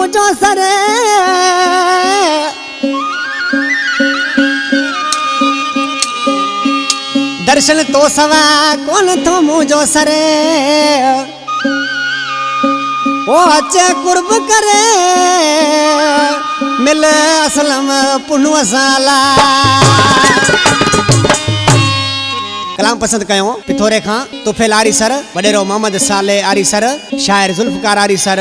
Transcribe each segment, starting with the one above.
मुझो सरे दर्शन तो सवा कौन थो मुझो सरे ओ अचे कुर्ब करे मिल असलम पुनु साला कलाम पसंद कयो पिथोरे खां तुफेल आरी सर वडेरो मोहम्मद साले आरी सर शायर जुल्फकार आरी सर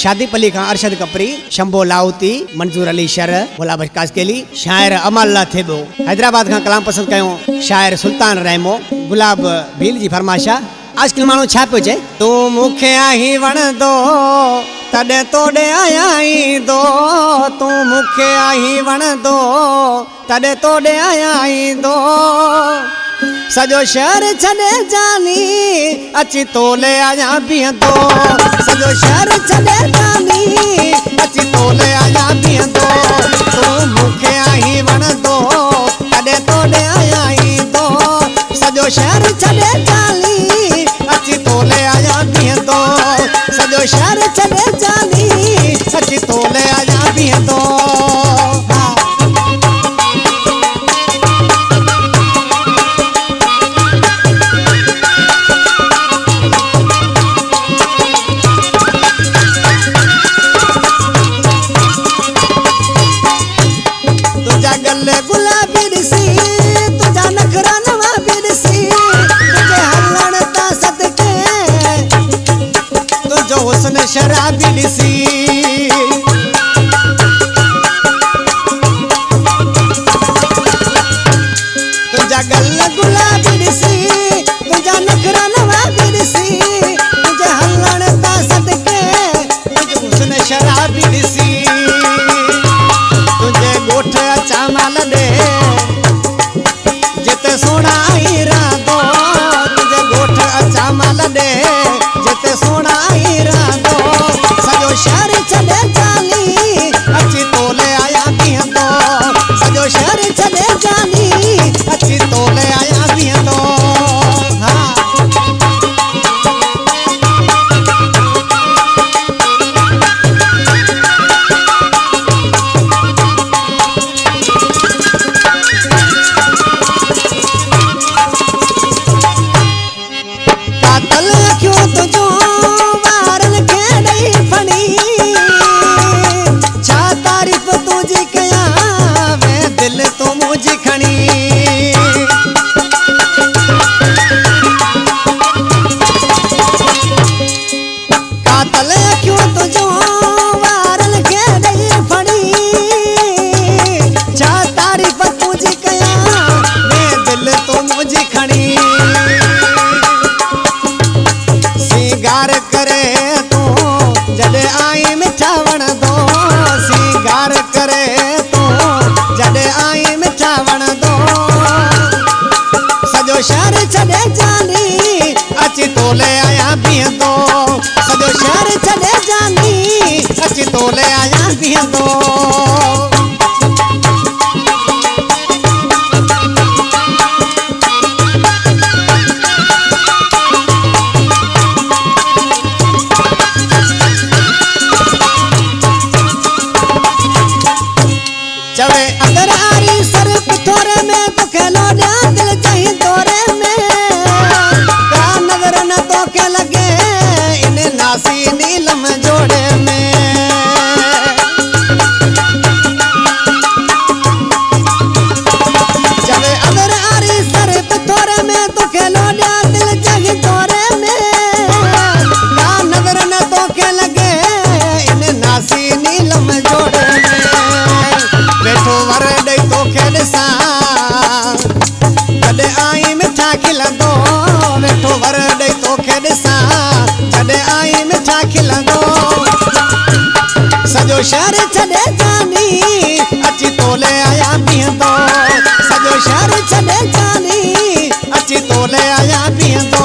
शादी पली खां अरशद कपरी शंभो लाउती मंजूर अली शर गुलाब कासकेली शायर अमल थेबो हैदराबाद खां कलाम पसंद कयो शायर सुल्तान रहमो गुलाब भील जी फरमाशा आजकल मानो छा पियो चए तू मुखे आही वण दो तॾहिं तोड़े आयाई दो तू मुखे आही वण दो तॾहिं तोड़े आयाई दो सजो शहर छॾे जानी अची तोले आया बीहंदो सजो शहर छॾे जानी अची तोले आया बीहंदो तू मुखे आही वण दो तॾहिं तोड़े आयाई दो सजो शहर छॾे जानी अची तोले आया बीहंदो सजो शहर छॾे जानी अची तोले आया बीहंदो गुलाबी ॾिसी तुझा नखरा नवाबी ॾिसी तुझे हलण ता सदके तुझो हुस्न शराबी ॾिसी तुझा गल गुलाबी ॾिसी तुझा नखरा नवाबी ॾिसी तुझे हलण ता सदके तुझो हुस्न शराबी ॾिसी तुझे गोठ अचा माल दे जिते सोना आई रांदो तुझे गोठ अचा माल दे जिते सोना आई रांदो सजो शहर छॾे जानी अची तोले आया बीहंदो सजो शहर छॾे जानी अची तोले आया बीहंदो शहर छॾे जानी अची तोले आया बीहंदो सजो शहर छॾे जानी अची तोले आया बीहंदो चवे अगर आरी सर पिथोरे में तो खेलो ॾिया दिल चाही दौरे में का नजर न तो के लगे इन नासी नीलम जोड़े में चवे अगर आरी सर पिथोरे में तो खेलो ॾिया दिल चाही दौरे में का नजर न तो के लगे इन नासी नीलम जोड़े में बैठो वर ॾेई तोखे ॾिसां जॾहिं आई मिठा खिलंदो वेठो वर ॾेई तोखे ॾिसां जॾहिं आई मिठा खिलंदो सॼो शहर छॾे जानी अची तोले आया बीहंदो सॼो शहर छॾे जानी अची तोले आया बीहंदो